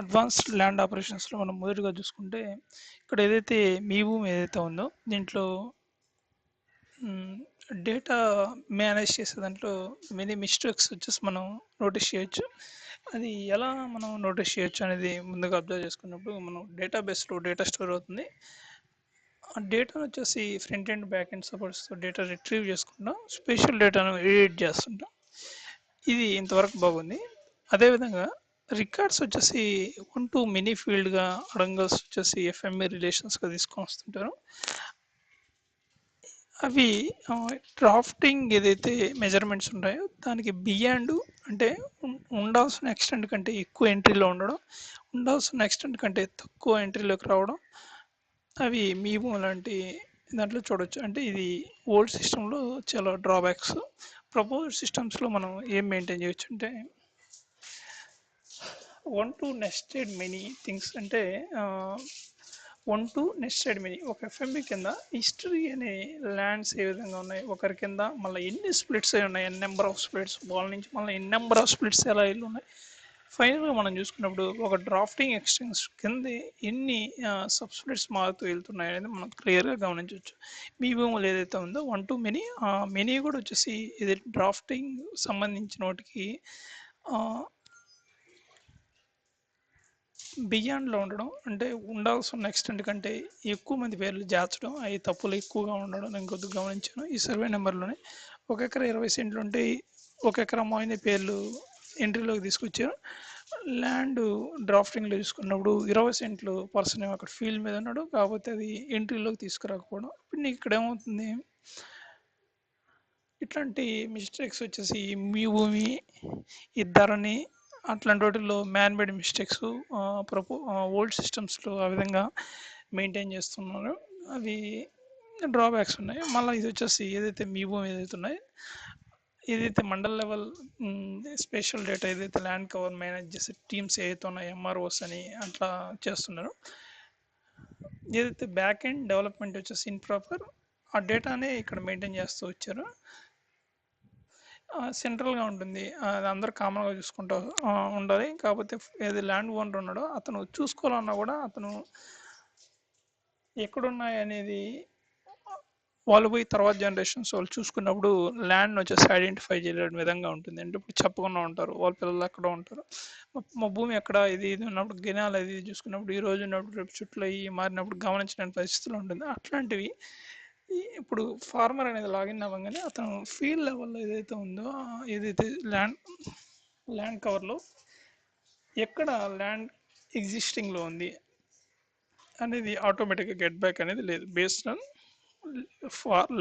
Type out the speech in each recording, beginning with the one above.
Advanced land ఆపరేషన్స్లో మనం మొదటిగా చూసుకుంటే ఇక్కడ ఏదైతే మీ భూమి ఏదైతే ఉందో దీంట్లో డేటా మేనేజ్ చేసే దాంట్లో మెనీ మిస్టేక్స్ వచ్చేసి మనం నోటీస్ చేయొచ్చు. అది ఎలా మనం నోటీస్ చేయొచ్చు అనేది ముందుగా అబ్జర్వ్ చేసుకున్నప్పుడు మనం డేటాబేస్లో డేటా స్టోర్ అవుతుంది. ఆ డేటాను వచ్చేసి ఫ్రంట్ అండ్ బ్యాక్ అండ్ సపోర్ట్స్తో డేటా రిట్రీవ్ చేసుకుంటాం, స్పెషల్ డేటాను ఎడిట్ చేస్తుంటాం. ఇది ఇంతవరకు బాగుంది. అదేవిధంగా రికార్డ్స్ వచ్చేసి మెనీ ఫీల్డ్గా అడంగల్స్ వచ్చేసి ఎఫ్ఎంఏ రిలేషన్స్గా తీసుకొని వస్తుంటారు. అవి డ్రాఫ్టింగ్ ఏదైతే మెజర్మెంట్స్ ఉంటాయో దానికి బియాండ్ అంటే ఉండాల్సిన ఎక్స్టెంట్ కంటే ఎక్కువ ఎంట్రీలో ఉండడం, ఉండాల్సిన ఎక్స్టెంట్ కంటే తక్కువ ఎంట్రీలోకి రావడం, అవి మీమో లాంటి దాంట్లో చూడొచ్చు. అంటే ఇది ఓల్డ్ సిస్టంలో చాలా డ్రాబ్యాక్స్. ప్రపోజ్డ్ సిస్టమ్స్లో మనం ఏం మెయింటైన్ చేయొచ్చు అంటే నెస్టెడ్ మెనీ థింగ్స్ అంటే నెస్టెడ్ మెనీ ఒక ఎఫ్ఎంబి కింద హిస్టరీ అనే ల్యాండ్స్ ఏ విధంగా ఉన్నాయి, ఒకరి కింద మళ్ళీ ఎన్ని స్ప్లిట్స్ అయి ఉన్నాయి, ఎన్ని నెంబర్ ఆఫ్ స్ప్లిట్స్ వాళ్ళ నుంచి మళ్ళీ ఎన్ని నెంబర్ ఆఫ్ స్ప్లిట్స్ ఎలా ఇల్లు ఉన్నాయి. ఫైనల్గా మనం చూసుకున్నప్పుడు ఒక డ్రాఫ్టింగ్ ఎక్స్టెన్స్ కింద ఎన్ని సబ్స్ప్లిట్స్ మారుతూ వెళ్తున్నాయి అనేది మనం క్లియర్గా గమనించవచ్చు. మీ భూములు ఏదైతే ఉందో మెనీ మెనీ కూడా వచ్చేసి ఇది డ్రాఫ్టింగ్ సంబంధించిన వాటికి బియాండ్లో ఉండడం, అంటే ఉండాల్సిన ఎక్స్టెంట్ కంటే ఎక్కువ మంది పేర్లు చేర్చడం, అవి తప్పులు ఎక్కువగా ఉండడం నేను కొద్దిగా గమనించాను. ఈ సర్వే నెంబర్లోనే 1 ఎకరా 20 సెంట్లు ఉంటే 1 ఎకరా మోయిన పేర్లు ఎంట్రీలోకి తీసుకొచ్చారు. ల్యాండ్ డ్రాఫ్టింగ్లో చూసుకున్నప్పుడు 20 సెంట్లు పర్సన్ ఏమో అక్కడ ఫీల్డ్ మీద ఉన్నాడు, కాకపోతే అది ఎంట్రీలోకి తీసుకురాకపోవడం. ఇప్పుడు నీకు ఇక్కడ ఏమవుతుంది, ఇట్లాంటి మిస్టేక్స్ వచ్చేసి మీ భూమి ఇద్దరని అట్లాంటి వాటిల్లో మ్యాన్ మేడ్ మిస్టేక్స్ ఓల్డ్ సిస్టమ్స్లో ఆ విధంగా మెయింటైన్ చేస్తున్నారు. అవి డ్రాబ్యాక్స్ ఉన్నాయి. మళ్ళీ ఇది వచ్చేసి ఏదైతే మీ భూమి ఏదైతే ఉన్నాయి, ఏదైతే మండల్ లెవెల్ స్పెషల్ డేటా ఏదైతే ల్యాండ్ కవర్ మేనేజ్ చేసే టీమ్స్ ఏదైతే ఉన్నాయో ఎంఆర్ఓస్ అని అట్లా చేస్తున్నారు. ఏదైతే బ్యాక్ ఎండ్ డెవలప్మెంట్ వచ్చేసి ఇంప్రాపర్ ఆ డేటానే ఇక్కడ మెయింటైన్ చేస్తూ వచ్చారు. సెంట్రల్గా ఉంటుంది, అది అందరు కామన్గా చూసుకుంటూ ఉండాలి. కాకపోతే ఏది ల్యాండ్ ఓనర్ ఉన్నాడో అతను చూసుకోవాలన్నా కూడా అతను ఎక్కడున్నాయి అనేది వాళ్ళు పోయి తర్వాత జనరేషన్స్ వాళ్ళు చూసుకున్నప్పుడు ల్యాండ్ వచ్చేసి ఐడెంటిఫై చేయలేని విధంగా ఉంటుంది. అంటే ఇప్పుడు చెప్పకుండా ఉంటారు, వాళ్ళ పిల్లలు ఎక్కడ ఉంటారు, మా భూమి ఎక్కడ ఇది ఉన్నప్పుడు గినాలు ఇది చూసుకున్నప్పుడు ఈ రోజు ఉన్నప్పుడు రేపు చుట్టూ అయ్యి మారినప్పుడు గమనించలేని పరిస్థితులు ఉంటుంది. అట్లాంటివి ఇప్పుడు ఫార్మర్ అనేది లాగిన్ అవ్వగానే అతను ఫీల్డ్ లెవెల్లో ఏదైతే ఉందో ఏదైతే ల్యాండ్ కవర్లో ఎక్కడ ల్యాండ్ ఎగ్జిస్టింగ్లో ఉంది అనేది ఆటోమేటిక్గా గెట్ బ్యాక్ అనేది లేదు. Based on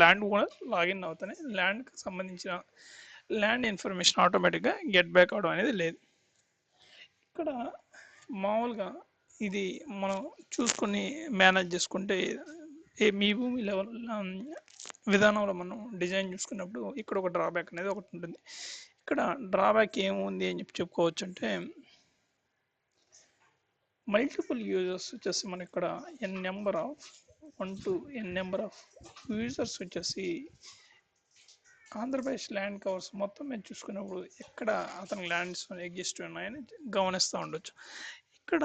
land owner login అవుతానే ల్యాండ్కి సంబంధించిన ల్యాండ్ ఇన్ఫర్మేషన్ ఆటోమేటిక్గా గెట్ బ్యాక్ అవడం అనేది లేదు. ఇక్కడ మామూలుగా ఇది మనం చూసుకొని మేనేజ్ చేసుకుంటే మీ భూమి లెవెల్ విధానంలో మనం డిజైన్ చూసుకున్నప్పుడు ఇక్కడ ఒక డ్రాబ్యాక్ అనేది ఒకటి ఉంటుంది. ఇక్కడ డ్రాబ్యాక్ ఏముంది అని చెప్పుకోవచ్చు అంటే మల్టిపుల్ యూజర్స్ వచ్చేసి మన ఇక్కడ ఎన్ నెంబర్ ఆఫ్ యూజర్స్ వచ్చేసి ఆంధ్రప్రదేశ్ ల్యాండ్ కవర్స్ మొత్తం మీద చూసుకున్నప్పుడు ఎక్కడ అతని ల్యాండ్స్ ఎగ్జిస్ట్ ఉన్నాయని గమనిస్తూ ఉండొచ్చు. ఇక్కడ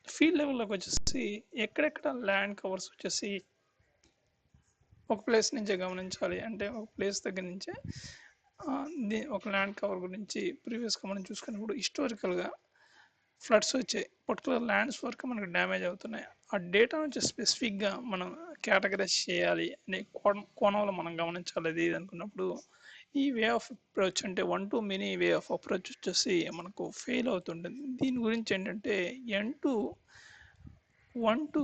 ఫీల్డ్ లెవెల్లోకి వచ్చేసి ఎక్కడెక్కడ ల్యాండ్ కవర్స్ వచ్చేసి ఒక ప్లేస్ నుంచే గమనించాలి. అంటే ఒక ప్లేస్ దగ్గర నుంచే ఒక ల్యాండ్ కవర్ గురించి ప్రీవియస్గా మనం చూసుకున్నప్పుడు హిస్టారికల్గా ఫ్లడ్స్ వచ్చాయి, పర్టికులర్ ల్యాండ్స్ వరకు మనకు డ్యామేజ్ అవుతున్నాయి. ఆ డేటా నుంచి స్పెసిఫిక్గా మనం కేటగరైజ్ చేయాలి అనే కోణంలో మనం గమనించాలి. ఇది అనుకున్నప్పుడు ఈ వే ఆఫ్ అప్రోచ్ అంటే మెనీ వే ఆఫ్ అప్రోచ్ వచ్చేసి మనకు ఫెయిల్ అవుతుంటుంది. దీని గురించి ఏంటంటే వన్ టు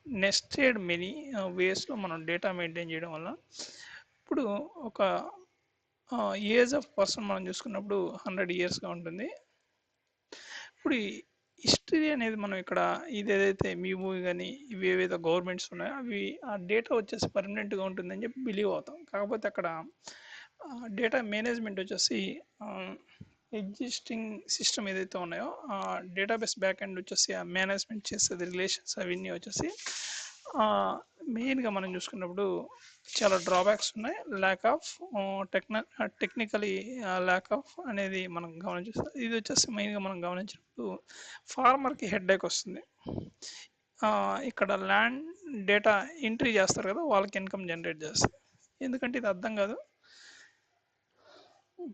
నెస్టెడ్ మెనీ వేస్లో మనం డేటా మెయింటైన్ చేయడం వల్ల ఇప్పుడు ఒక ఏజ్ ఆఫ్ పర్సన్ మనం చూసుకున్నప్పుడు 100 ఇయర్స్గా ఉంటుంది. ఇప్పుడు హిస్టరీ అనేది మనం ఇక్కడ ఇది ఏదైతే మీ మూవీ కానీ ఇవి ఏవైతే గవర్నమెంట్స్ ఉన్నాయో అవి ఆ డేటా వచ్చేసి పర్మనెంట్గా ఉంటుందని చెప్పి బిలీవ్ అవుతాం. కాకపోతే అక్కడ డేటా మేనేజ్మెంట్ వచ్చేసి ఎగ్జిస్టింగ్ సిస్టమ్ ఏదైతే ఉన్నాయో ఆ డేటాబేస్ బ్యాక్ ఎండ్ వచ్చేసి ఆ మేనేజ్మెంట్ చేసేది రిలేషన్స్ అవన్నీ వచ్చేసి మెయిన్గా మనం చూసుకున్నప్పుడు చాలా డ్రాబ్యాక్స్ ఉన్నాయి. Lack of technically lack of అనేది మనం గమనించాం. ఇది వచ్చేసి మెయిన్గా మనం గమనించినప్పుడు ఫార్మర్కి హెడ్ఏక్ వస్తుంది. ఇక్కడ ల్యాండ్ డేటా ఎంట్రీ చేస్తారు కదా, వాళ్ళకి ఇన్కమ్ జనరేట్ చేస్తుంది. ఎందుకంటే ఇది అర్థం కాదు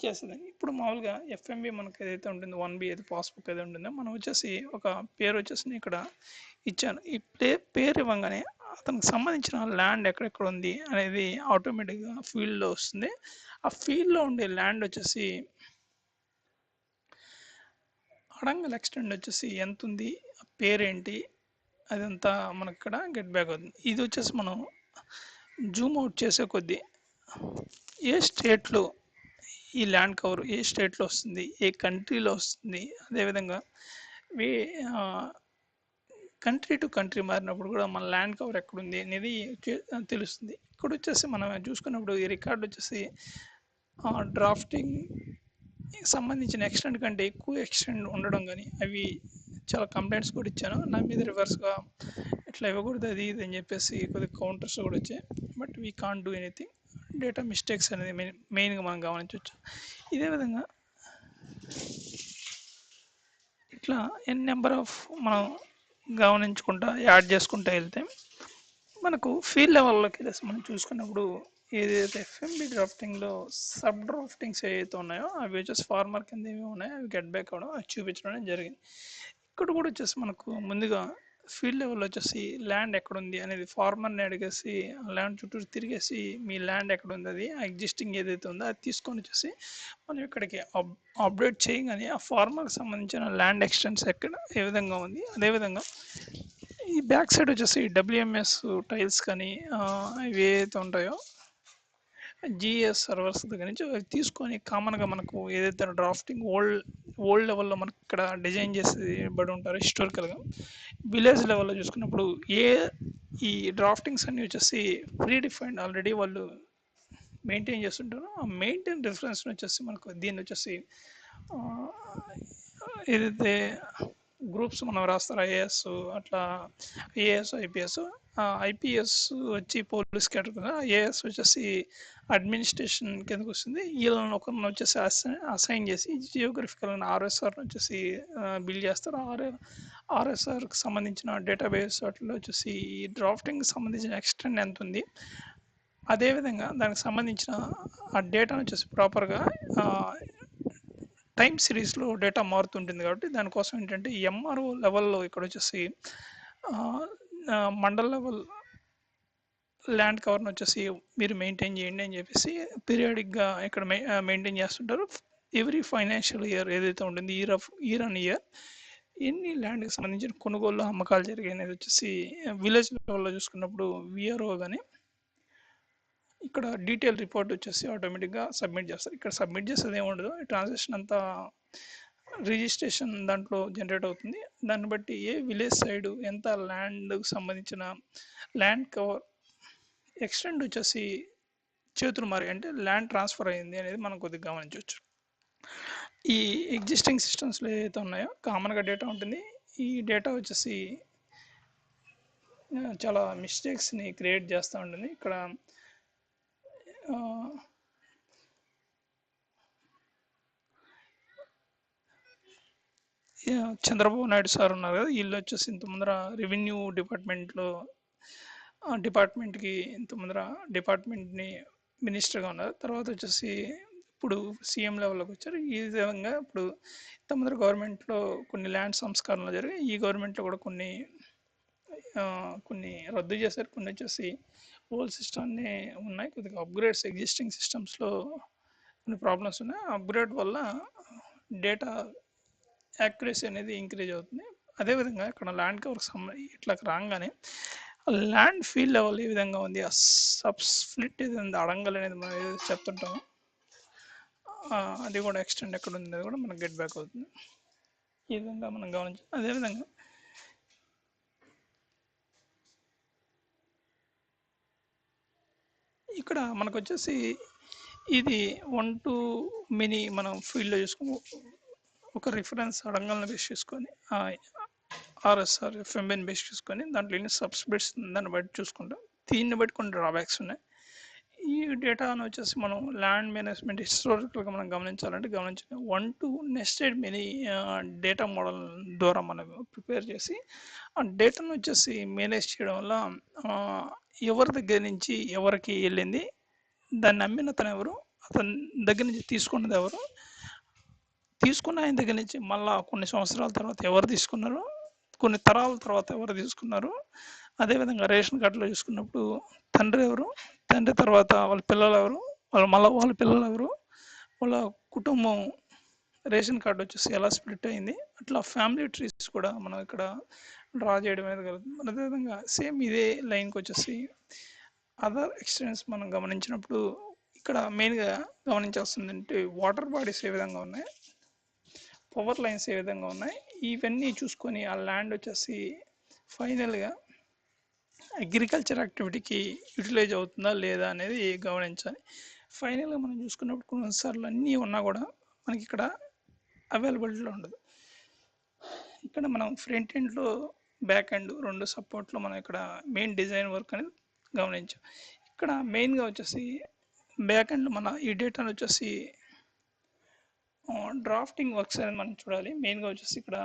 చేస్తుంది. ఇప్పుడు మామూలుగా ఎఫ్ఎంబి మనకి ఏదైతే ఉంటుందో 1B ఏది పాస్బుక్ ఏదో ఉంటుందో, మనం వచ్చేసి ఒక పేరు వచ్చేసి నేను ఇక్కడ ఇచ్చాను. ఈ పేరు ఇవ్వగానే అతనికి సంబంధించిన ల్యాండ్ ఎక్కడెక్కడ ఉంది అనేది ఆటోమేటిక్గా ఫీల్డ్లో వస్తుంది. ఆ ఫీల్డ్లో ఉండే ల్యాండ్ వచ్చేసి అడంగల్ ఎక్స్టెండ్ వచ్చేసి ఎంత ఉంది, ఆ పేరేంటి, అదంతా మనకి ఇక్కడ గెట్ బ్యాక్ అవుతుంది. ఇది వచ్చేసి మనం జూమ్ అవుట్ చేసే కొద్దీ ఏ స్టేట్లో ఈ ల్యాండ్ కవర్ ఏ స్టేట్లో వస్తుంది, ఏ కంట్రీలో వస్తుంది, అదేవిధంగా వే కంట్రీ టు కంట్రీ మారినప్పుడు కూడా మన ల్యాండ్ కవర్ ఎక్కడుంది అనేది తెలుస్తుంది. ఇక్కడ వచ్చేసి మనం చూసుకున్నప్పుడు ఈ రికార్డ్ వచ్చేసి డ్రాఫ్టింగ్ సంబంధించిన ఎక్స్టెండ్ కంటే ఎక్కువ ఎక్స్టెండ్ ఉండడం కానీ, అవి చాలా కంప్లైంట్స్ కూడా ఇచ్చాను. నా మీద రివర్స్గా ఇట్లా ఇవ్వకూడదు అది ఇది అని చెప్పేసి కొద్దిగా కౌంటర్స్ కూడా వచ్చాయి. But we can't do anything. Data mistakes అనేది మెయిన్గా మనం గమనించవచ్చు. ఇదే విధంగా ఇట్లా ఎన్ నెంబర్ ఆఫ్ మనం గమనించుకుంటా యాడ్ చేసుకుంటూ వెళ్తే మనకు ఫీల్డ్ లెవెల్లోకి వెళ్ళేసి మనం చూసుకున్నప్పుడు ఏదైతే ఎఫ్ఎంబి డ్రాఫ్టింగ్లో సబ్ డ్రాఫ్టింగ్స్ ఏవైతే ఉన్నాయో అవి వచ్చేసి ఫార్మర్ కింద ఏమి ఉన్నాయో అవి గెట్ బ్యాక్ అవ్వడం, అవి చూపించడం జరిగింది. ఇక్కడ కూడా వచ్చేసి మనకు ముందుగా ఫీల్డ్ లెవెల్లో వచ్చేసి ల్యాండ్ ఎక్కడుంది అనేది ఫార్మర్ని అడిగేసి ల్యాండ్ చుట్టూ తిరిగేసి మీ ల్యాండ్ ఎక్కడ ఉంది, అది ఎగ్జిస్టింగ్ ఏదైతే ఉందో అది తీసుకొని వచ్చేసి మనం ఇక్కడికి అప్డేట్ చేయగానే ఆ ఫార్మర్కి సంబంధించిన ల్యాండ్ ఎక్స్టెన్స్ ఎక్కడ ఏ విధంగా ఉంది, అదేవిధంగా ఈ బ్యాక్ సైడ్ వచ్చేసి డబ్ల్యూఎంఎస్ టైల్స్ కానీ ఇవి ఏదైతే ఉంటాయో జిఎస్ సర్వర్స్ దగ్గర నుంచి అవి తీసుకొని కామన్గా మనకు ఏదైతే డ్రాఫ్టింగ్ ఓల్డ్ లెవెల్లో మనకి ఇక్కడ డిజైన్ చేసి బడి ఉంటారు హిస్టారికల్గా. విలేజ్ లెవెల్లో చూసుకున్నప్పుడు ఈ డ్రాఫ్టింగ్స్ అన్నీ వచ్చేసి ప్రీ డిఫైన్డ్ ఆల్రెడీ వాళ్ళు మెయింటైన్ చేస్తుంటారు. ఆ మెయింటైన్ రిఫరెన్స్ వచ్చేసి మనకు దీన్ని వచ్చేసి ఏదైతే గ్రూప్స్ మనం రాస్తారు ఐఏఎస్, అట్లా ఐఏఎస్ ఐపీఎస్. ఐపీఎస్ వచ్చి పోలీస్ కేటగిరీ, ఐఏఎస్ వచ్చేసి అడ్మినిస్ట్రేషన్ కిందకు వస్తుంది. వీళ్ళని ఒకరిని వచ్చేసి అసైన్ చేసి జియోగ్రఫికల్ ఆర్ఎస్ఆర్ వచ్చేసి బిల్డ్ చేస్తారు. ఆర్ఎస్ఆర్కి సంబంధించిన డేటాబేస్ వాటిలో వచ్చేసి ఈ డ్రాఫ్టింగ్కి సంబంధించిన ఎక్స్టెండ్ ఎంత ఉంది, అదేవిధంగా దానికి సంబంధించిన ఆ డేటాను వచ్చేసి ప్రాపర్గా టైం సిరీస్లో డేటా మారుతుంటుంది. కాబట్టి దానికోసం ఏంటంటే ఎంఆర్ఓ లెవెల్లో ఇక్కడ వచ్చేసి మండల్ లెవెల్ ల్యాండ్ కవర్ని వచ్చేసి మీరు మెయింటైన్ చేయండి అని చెప్పేసి పీరియాడిక్గా ఇక్కడ మెయింటైన్ చేస్తుంటారు. ఎవ్రీ ఫైనాన్షియల్ ఇయర్ ఏదైతే ఉంటుంది, ఇయర్ ఆన్ ఇయర్ ఎన్ని ల్యాండ్కి సంబంధించిన కొనుగోలు అమ్మకాలు జరిగాయి అనేది వచ్చేసి విలేజ్ లెవెల్లో చూసుకున్నప్పుడు విఆర్ఓ కానీ ఇక్కడ డీటెయిల్ రిపోర్ట్ వచ్చేసి ఆటోమేటిక్గా సబ్మిట్ చేస్తారు. ఇక్కడ సబ్మిట్ చేసేది ఏముండదు, ట్రాన్సాక్షన్ అంతా రిజిస్ట్రేషన్ దాంట్లో జనరేట్ అవుతుంది. దాన్ని బట్టి ఏ విలేజ్ సైడ్ ఎంత ల్యాండ్కి సంబంధించిన ల్యాండ్ కవర్ ఎక్స్టెండ్ వచ్చేసి చేతులు మారి అంటే ల్యాండ్ ట్రాన్స్ఫర్ అయింది అనేది మనం కొద్దిగా గమనించవచ్చు. ఈ ఎగ్జిస్టింగ్ సిస్టమ్స్లో ఏదైతే ఉన్నాయో కామన్గా డేటా ఉంటుంది. ఈ డేటా వచ్చేసి చాలా మిస్టేక్స్ని క్రియేట్ చేస్తూ ఉంటుంది. ఇక్కడ చంద్రబాబు నాయుడు సార్ ఉన్నారు కదా, వీళ్ళు వచ్చేసి ఇంత ముందర రెవెన్యూ డిపార్ట్మెంట్కి ఇంత ముందర డిపార్ట్మెంట్ని మినిస్టర్గా ఉన్నారు. తర్వాత వచ్చేసి ఇప్పుడు సీఎం లెవెల్లోకి వచ్చారు. ఈ విధంగా ఇప్పుడు ఇంత ముందర గవర్నమెంట్లో కొన్ని ల్యాండ్ సంస్కరణలు జరిగాయి. ఈ గవర్నమెంట్లో కూడా కొన్ని రద్దు చేశారు, కొన్ని వచ్చేసి ఓల్డ్ సిస్టమ్నే ఉన్నాయి. కొద్దిగా అప్గ్రేడ్స్ ఎగ్జిస్టింగ్ సిస్టమ్స్లో కొన్ని ప్రాబ్లమ్స్ ఉన్నాయి. అప్గ్రేడ్ వల్ల డేటా యాక్యురసీ అనేది ఇంక్రీజ్ అవుతుంది. అదేవిధంగా ఇక్కడ ల్యాండ్ కవర్కి ఇట్లా రాగానే ల్యాండ్ ఫీల్డ్ లెవెల్ ఏ విధంగా ఉంది, ఆ సబ్ స్ప్లిట్ ఏది ఉంది, అడంగల్ అనేది మనం ఏదైతే చెప్తుంటామో అది కూడా ఎక్స్టెండ్ ఎక్కడ ఉంది అది కూడా మనకు గెట్ బ్యాక్ అవుతుంది. ఈ విధంగా మనం గమనించాలి. అదేవిధంగా ఇక్కడ మనకు వచ్చేసి ఇది 1 మినీ మనం ఫీల్డ్లో చూసుకుని ఒక రిఫరెన్స్ అడంగల్ని బేస్ చేసుకొని ఆర్ఎస్ఆర్ ఎఫ్ఎంబిని బేస్ చూసుకొని దాంట్లో ఎన్ని సబ్స్క్రిప్ట్స్ దాన్ని బట్టి చూసుకుంటాం. దీన్ని బట్టి కొన్ని డ్రాబ్యాక్స్ ఉన్నాయి. ఈ డేటాను వచ్చేసి మనం ల్యాండ్ మేనేజ్మెంట్ హిస్టారికల్గా మనం గమనించాలంటే one to nested mini data model ద్వారా మనం ప్రిపేర్ చేసి ఆ డేటాను వచ్చేసి మేనేజ్ చేయడం వల్ల ఆ, ఎవరి దగ్గర నుంచి ఎవరికి వెళ్ళింది, దాన్ని అమ్మిన అతను ఎవరు, అతని దగ్గర నుంచి తీసుకున్నది ఎవరు, తీసుకున్న ఆయన దగ్గర నుంచి మళ్ళా కొన్ని సంవత్సరాల తర్వాత ఎవరు తీసుకున్నారు, కొన్ని తరాల తర్వాత ఎవరు తీసుకున్నారు. అదేవిధంగా రేషన్ కార్డులో చూసుకున్నప్పుడు తండ్రి ఎవరు, తండ్రి తర్వాత వాళ్ళ పిల్లలు ఎవరు, వాళ్ళ పిల్లలు ఎవరు, వాళ్ళ కుటుంబం రేషన్ కార్డు వచ్చేసి ఎలా స్ప్లిట్ అయింది, అట్లా ఫ్యామిలీ ట్రీస్ కూడా మనం ఇక్కడ డ్రా చేయడం అనేది కలుగుతుంది. అదేవిధంగా సేమ్ ఇదే లైన్కి వచ్చేసి అదర్ ఎక్స్టెన్స్ మనం గమనించినప్పుడు ఇక్కడ మెయిన్గా గమనించాల్సింది అంటే వాటర్ బాడీస్ ఏ విధంగా ఉన్నాయి, పవర్ లైన్స్ ఏ విధంగా ఉన్నాయి, ఇవన్నీ చూసుకొని ఆ ల్యాండ్ వచ్చేసి ఫైనల్గా అగ్రికల్చర్ యాక్టివిటీకి యూటిలైజ్ అవుతుందా లేదా అనేది గమనించాలి. ఫైనల్గా మనం చూసుకున్నప్పుడు కొన్నిసార్లు అన్నీ ఉన్నా కూడా మనకి ఇక్కడ అవైలబిలిటీలో ఉండదు. ఇక్కడ మనం ఫ్రంట్ ఎండ్లో బ్యాక్ ఎండ్ రెండు సపోర్ట్లో మనం ఇక్కడ మెయిన్ డిజైన్ వర్క్ అనేది గమనించాం. ఇక్కడ మెయిన్గా వచ్చేసి బ్యాక్ ఎండ్ మన ఈ డేటాను వచ్చేసి డ్రాఫ్టింగ్ వర్క్స్ అనేది మనం చూడాలి. మెయిన్గా వచ్చేసి ఇక్కడ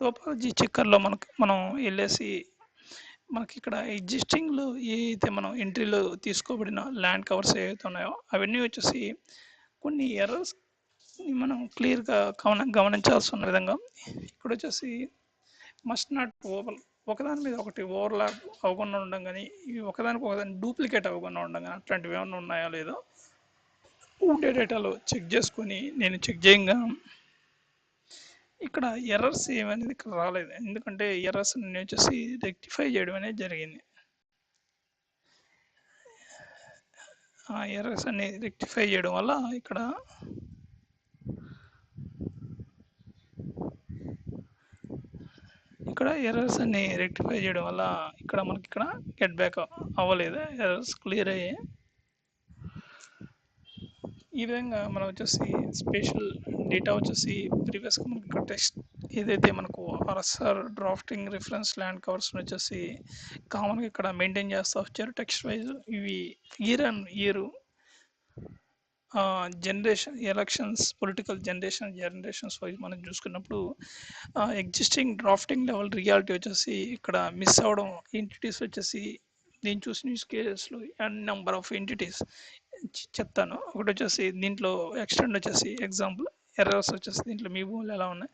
టోపాలజీ చెక్కర్లో మనం వెళ్ళేసి మనకి ఇక్కడ ఎగ్జిస్టింగ్లో ఏదైతే మనం ఎంట్రీలో తీసుకోబడిన ల్యాండ్ కవర్స్ ఏవైతే ఉన్నాయో అవన్నీ వచ్చేసి కొన్ని ఎర్రర్స్ మనం క్లియర్గా గమనించాల్సిన విధంగా ఇక్కడ వచ్చేసి మస్ట్ నాట్ ఒకదాని మీద ఒకటి ఓవర్లాప్ అవ్వకుండా ఉండడం కానీ, ఇవి ఒకదానికి ఒకదాని డూప్లికేట్ అవ్వకుండా ఉండడం కానీ అట్లాంటివి ఏమైనా ఉన్నాయో లేదో ఉండే డేటాలో చెక్ చేసుకొని నేను చెక్ చేయంగా ఇక్కడ ఎర్రర్స్ ఏమనేది ఇక్కడ రాలేదు. ఎందుకంటే ఎర్రర్స్ నేను వచ్చేసి రెక్టిఫై చేయడం అనేది జరిగింది. ఆ ఎర్రర్స్ అన్ని రెక్టిఫై చేయడం వల్ల ఇక్కడ ఎర్రర్స్ అన్ని రెక్టిఫై చేయడం వల్ల ఇక్కడ మనకి ఇక్కడ గెట్ బ్యాక్ అవ్వలేదు, ఎర్రర్స్ క్లియర్ అయ్యాయి. ఈ విధంగా మనం వచ్చేసి స్పెషల్ డేటా వచ్చేసి ప్రీవియస్గా మనకి ఇక్కడ టెక్స్ట్ ఏదైతే మనకు RSR drafting reference land covers వచ్చేసి కామన్గా ఇక్కడ మెయింటైన్ చేస్తూ వచ్చారు టెక్స్ట్ వైజ్. ఇవి year and year generation elections political generations wise మనం చూసుకున్నప్పుడు ఎగ్జిస్టింగ్ డ్రాఫ్టింగ్ లెవెల్ రియాలిటీ వచ్చేసి ఇక్కడ మిస్ అవ్వడం, ఎంటిటీస్ వచ్చేసి నేను చూసిన యూస్ కేసెస్లో నెంబర్ ఆఫ్ ఎంటిటీస్ చెప్తాను. ఒకటి వచ్చేసి దీంట్లో ఎక్స్టెండ్ వచ్చేసి ఎగ్జాంపుల్ ఎర్రర్స్ వచ్చేసి దీంట్లో మీ భూములు ఎలా ఉన్నాయి,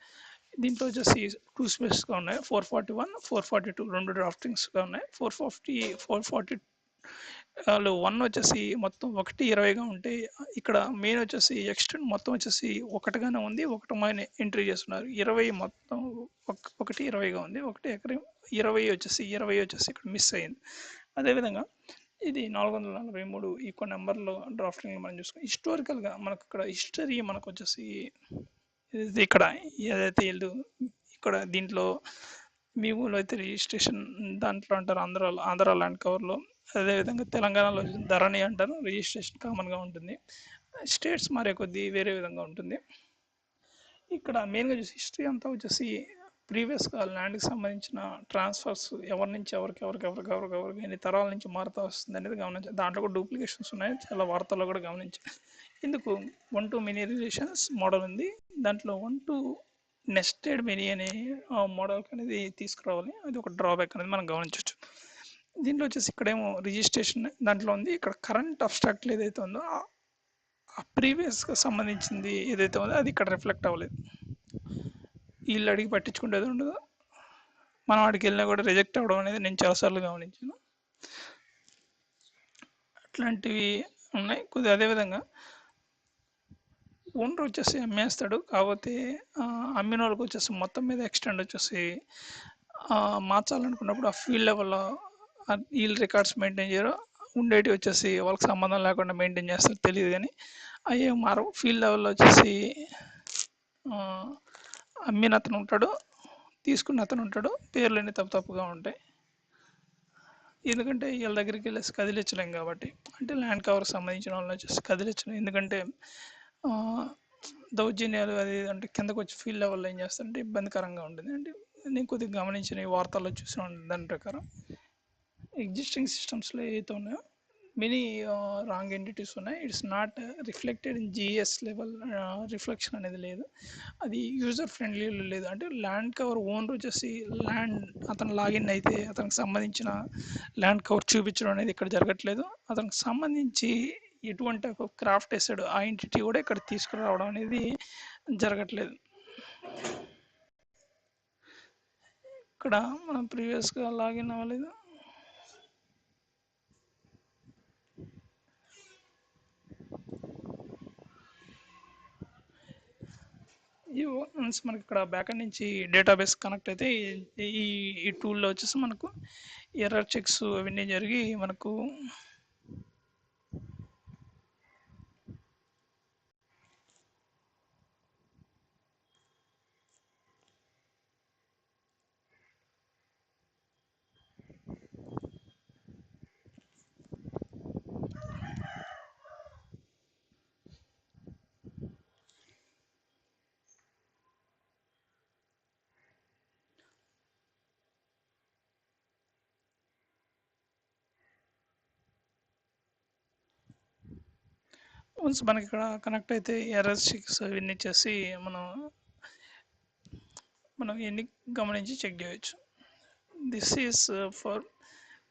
దీంట్లో వచ్చేసి 2 స్పేసెస్గా ఉన్నాయి, 441 442 రెండు డ్రాఫ్టింగ్స్గా ఉన్నాయి. 440 440 1 వచ్చేసి మొత్తం 1:20గా ఉంటే ఇక్కడ మెయిన్ వచ్చేసి ఎక్స్టెండ్ మొత్తం వచ్చేసి ఒకటిగానే ఉంది, ఒకటి మైన ఎంట్రీ చేస్తున్నారు. 20 మొత్తం 1:20గా ఉంది, 1 వచ్చేసి 20 వచ్చేసి ఇక్కడ మిస్ అయింది. అదేవిధంగా ఇది 443 ఈ కొన్ని నెంబర్లో డ్రాఫ్టింగ్ మనం చూసుకుని హిస్టారికల్గా మనకు ఇక్కడ హిస్టరీ మనకు వచ్చేసి ఇక్కడ ఏదైతే వీళ్ళు ఇక్కడ దీంట్లో మీ ఊళ్ళో అయితే రిజిస్ట్రేషన్ దాంట్లో అంటారు ఆంధ్ర ల్యాండ్ కవర్లో, అదేవిధంగా తెలంగాణలో ధరణి అంటారు, రిజిస్ట్రేషన్ కామన్గా ఉంటుంది. స్టేట్స్ మారే కొద్దీ వేరే విధంగా ఉంటుంది. ఇక్కడ మెయిన్గా చూసి హిస్టరీ అంతా వచ్చేసి ప్రీవియస్గా ల్యాండ్కి సంబంధించిన ట్రాన్స్ఫర్స్ ఎవరి నుంచి ఎవరికి ఎన్ని తరాల నుంచి మారుతూ వస్తుంది అనేది గమనించాలి. దాంట్లో కూడా డూప్లికేషన్స్ ఉన్నాయి, చాలా వార్తల్లో కూడా గమనించాలి. ఇందుకు 1 to many రిలేషన్స్ మోడల్ ఉంది, దాంట్లో 1 to నెస్టెడ్ మెనీ అనే మోడల్ అనేది తీసుకురావాలి. అది ఒక డ్రాబ్యాక్ అనేది మనం గమనించవచ్చు. దీంట్లో వచ్చేసి ఇక్కడేమో రిజిస్ట్రేషన్ దాంట్లో ఉంది, ఇక్కడ కరెంట్ అబ్స్ట్రాక్ట్ ఏదైతే ఉందో ఆ ప్రీవియస్గా సంబంధించింది ఏదైతే ఉందో అది ఇక్కడ రిఫ్లెక్ట్ అవ్వలేదు. వీళ్ళు అడిగి పట్టించుకుంటేది ఉండదు, మనం వాడికి వెళ్ళినా కూడా రిజెక్ట్ అవ్వడం అనేది నేను చాలాసార్లు గమనించాను. అట్లాంటివి ఉన్నాయి కొద్దిగా. అదేవిధంగా ఓనర్ వచ్చేసి అమ్మేస్తాడు, కాకపోతే అమ్మిన వాళ్ళకి వచ్చేసి మొత్తం మీద ఎక్స్టెండ్ వచ్చేసి మార్చాలనుకున్నప్పుడు ఆ ఫీల్డ్ లెవెల్లో వీళ్ళు రికార్డ్స్ మెయింటైన్ చేయరు, ఉండేటివి వచ్చేసి వాళ్ళకి సంబంధం లేకుండా మెయింటైన్ చేస్తారు తెలియదు, కానీ అయ్యే మారవు. ఫీల్డ్ లెవెల్లో వచ్చేసి అమ్మిన అతను ఉంటాడు, తీసుకున్న అతను ఉంటాడు, పేర్లన్నీ తప్పుగా ఉంటాయి. ఎందుకంటే వీళ్ళ దగ్గరికి వెళ్ళేసి కదిలించలేం కాబట్టి, అంటే ల్యాండ్ కవర్కి సంబంధించిన వాళ్ళని వచ్చేసి కదిలించలేం. ఎందుకంటే దౌర్జన్యాలు అది ఇది అంటే కిందకు వచ్చి ఫీల్డ్ లెవెల్లో ఏం చేస్తారంటే ఇబ్బందికరంగా ఉంటుంది. అంటే నేను కొద్దిగా గమనించిన ఈ వార్తల్లో చూసిన దాని ప్రకారం ఎగ్జిస్టింగ్ సిస్టమ్స్లో ఏవైతే ఉన్నాయో మెనీ రాంగ్ ఎంటిటీస్ ఉన్నాయి. It's not reflected in GS level, reflection అనేది లేదు. అది యూజర్ ఫ్రెండ్లీలో లేదు. అంటే ల్యాండ్ కవర్ ఓనర్ వచ్చేసి ల్యాండ్ అతను లాగిన్ అయితే అతనికి సంబంధించిన ల్యాండ్ కవర్ చూపించడం అనేది ఇక్కడ జరగట్లేదు. అతనికి సంబంధించి ఎటువంటి ఒక క్రాఫ్ట్ వేసాడు ఆ ఎంటిటీ కూడా ఇక్కడ తీసుకురావడం అనేది జరగట్లేదు. ఇక్కడ మనం ప్రీవియస్గా లాగిన్ అవ్వలేదు. వన్స్ మనకి ఇక్కడ బ్యాకెండ్ నుంచి డేటాబేస్ కనెక్ట్ అయితే ఈ టూల్లో వచ్చేసి మనకు ఎర్రర్ చెక్స్ అవన్నీ జరిగి మనకు వన్స్ మనకి ఇక్కడ కనెక్ట్ అయితే ఎర్రర్ చెక్స్ అవన్నీ చేసి మనం ఎన్ని గమనించి చెక్ చేయొచ్చు. దిస్ ఈస్ ఫర్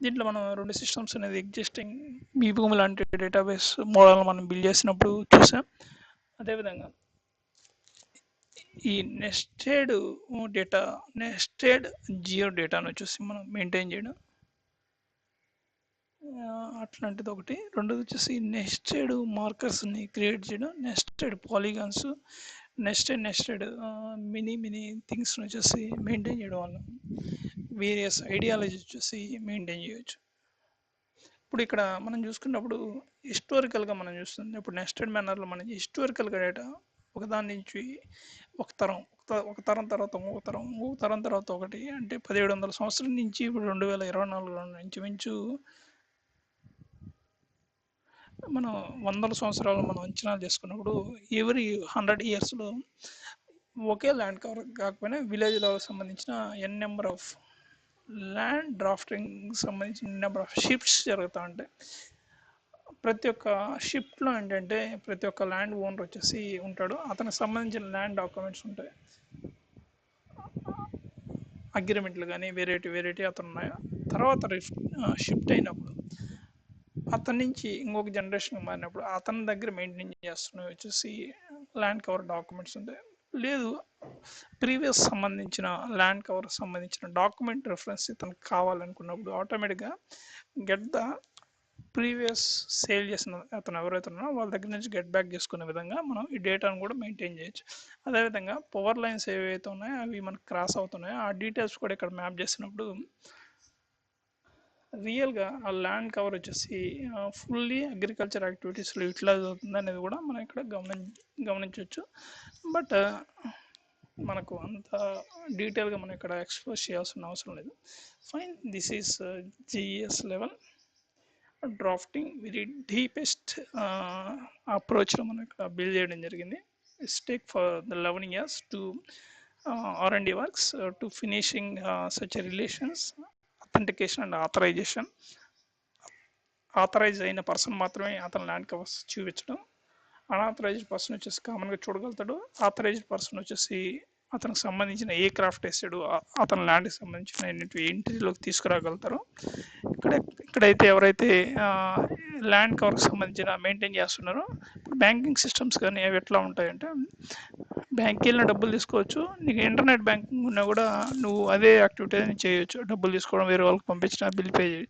దీంట్లో మనం 2 సిస్టమ్స్ అనేది ఎగ్జిస్టింగ్ మీ భూమి లాంటి డేటాబేస్ మోడల్ మనం బిల్డ్ చేసినప్పుడు చూసాం. అదేవిధంగా ఈ నెస్టెడ్ డేటా, నెస్టెడ్ జియో డేటాను వచ్చేసి మనం మెయింటైన్ చేయడం అట్లాంటిది ఒకటి. రెండోది వచ్చేసి నెస్టెడ్ మార్కర్స్ని క్రియేట్ చేయడం, నెస్టెడ్ పాలిగాన్స్, నెస్టెడ్ మినీ థింగ్స్ని వచ్చేసి మెయింటైన్ చేయడం వల్ల వేరియస్ ఐడియాలజీ వచ్చేసి మెయింటైన్ చేయొచ్చు. ఇప్పుడు ఇక్కడ మనం చూసుకున్నప్పుడు హిస్టారికల్గా మనం చూస్తుంది. ఇప్పుడు నెస్టెడ్ మేనర్లో మనం హిస్టారికల్గా డేటా ఒకదాని నుంచి ఒక తరం తర్వాత ఇంకొక తరం తర్వాత ఒకటి, అంటే 1700 సంవత్సరం నుంచి ఇప్పుడు 2024 నుంచి మించు మనం వందల సంవత్సరాలు మనం అంచనాలు చేసుకున్నప్పుడు ఎవరీ 100 ఇయర్స్లో ఒకే ల్యాండ్ కవర్ కాకపోయినా విలేజ్లో సంబంధించిన ఎన్ నెంబర్ ఆఫ్ ల్యాండ్ డ్రాఫ్టింగ్ సంబంధించిన నెంబర్ ఆఫ్ షిఫ్ట్స్ జరుగుతూ ఉంటాయి. ప్రతి ఒక్క షిఫ్ట్లో ఏంటంటే ప్రతి ఒక్క ల్యాండ్ ఓనర్ వచ్చేసి ఉంటాడు, అతనికి సంబంధించిన ల్యాండ్ డాక్యుమెంట్స్ ఉంటాయి, అగ్రిమెంట్లు కానీ వెరైటీ అతను ఉన్నాయో. తర్వాత షిఫ్ట్ అయినప్పుడు అతని నుంచి ఇంకొక జనరేషన్ మారినప్పుడు అతని దగ్గర మెయింటైన్ చేస్తున్నవి వచ్చేసి ల్యాండ్ కవర్ డాక్యుమెంట్స్ ఉంటాయి. లేదు ప్రీవియస్ సంబంధించిన ల్యాండ్ కవర్ సంబంధించిన డాక్యుమెంట్ రెఫరెన్స్ ఇతనికి కావాలనుకున్నప్పుడు ఆటోమేటిక్గా గెట్ ద ప్రీవియస్ సేల్ చేసిన అతను ఎవరైతే ఉన్నారో వాళ్ళ దగ్గర నుంచి గెట్ బ్యాక్ చేసుకునే విధంగా మనం ఈ డేటాను కూడా మెయింటైన్ చేయొచ్చు. అదేవిధంగా పవర్ లైన్స్ ఏవైతే ఉన్నాయో అవి మనకు క్రాస్ అవుతున్నాయో ఆ డీటెయిల్స్ కూడా ఇక్కడ మ్యాప్ చేసినప్పుడు రియల్గా ఆ ల్యాండ్ కవర్ వచ్చేసి ఫుల్లీ అగ్రికల్చర్ యాక్టివిటీస్లో యూటిలైజ్ అవుతుంది అనేది కూడా మనం ఇక్కడ గమనించవచ్చు. బట్ మనకు అంత డీటెయిల్గా మనం ఇక్కడ ఎక్స్ప్లోర్ చేయాల్సిన అవసరం లేదు. Fine, this is G S level drafting very deepest అప్రోచ్లో మనం ఇక్కడ బిల్డ్ చేయడం జరిగింది. It's take for the 11 years to R&D works to finishing such relations, authentication and authorisation. Authorise అయిన పర్సన్ మాత్రమే అతని ల్యాండ్ కవర్స్ చూపించడం. అన్ఆథరైజ్డ్ పర్సన్ వచ్చేసి కామన్గా చూడగలుగుతాడు. ఆథరైజ్డ్ పర్సన్ వచ్చేసి అతనికి సంబంధించిన ఏ క్రాఫ్ట్ వేసాడు అతని ల్యాండ్కి సంబంధించిన ఎంట్రీలోకి తీసుకురాగలుగుతారు. ఇక్కడైతే ఎవరైతే ల్యాండ్ కవర్కి సంబంధించిన మెయింటైన్ చేస్తున్నారో బ్యాంకింగ్ సిస్టమ్స్ కానీ అవి ఎట్లా ఉంటాయంటే బ్యాంక్కి వెళ్ళిన డబ్బులు తీసుకోవచ్చు, నీకు ఇంటర్నెట్ బ్యాంకింగ్ ఉన్నా కూడా నువ్వు అదే యాక్టివిటీ అని చేయొచ్చు. డబ్బులు తీసుకోవడం, వేరే వాళ్ళకి పంపించిన బిల్ పే చేయడం,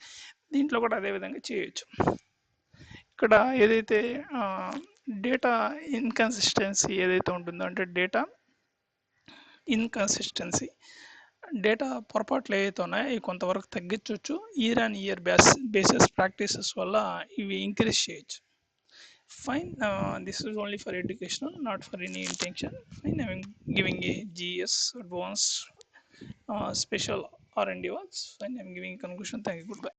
దీంట్లో కూడా అదే విధంగా చేయొచ్చు. ఇక్కడ ఏదైతే డేటా ఇన్కన్సిస్టెన్సీ ఏదైతే ఉంటుందో అంటే డేటా ఇన్కన్సిస్టెన్సీ, డేటా పొరపాట్లు ఏవైతే ఉన్నాయో ఇవి కొంతవరకు తగ్గించవచ్చు. Year on year basis practices వల్ల ఇవి ఇంక్రీజ్ చేయొచ్చు. Fine, this is only for educational, not for any intention. Fine, I'm giving a GS advanced special R&D works. Fine, I'm giving a conclusion. Thank you. Goodbye.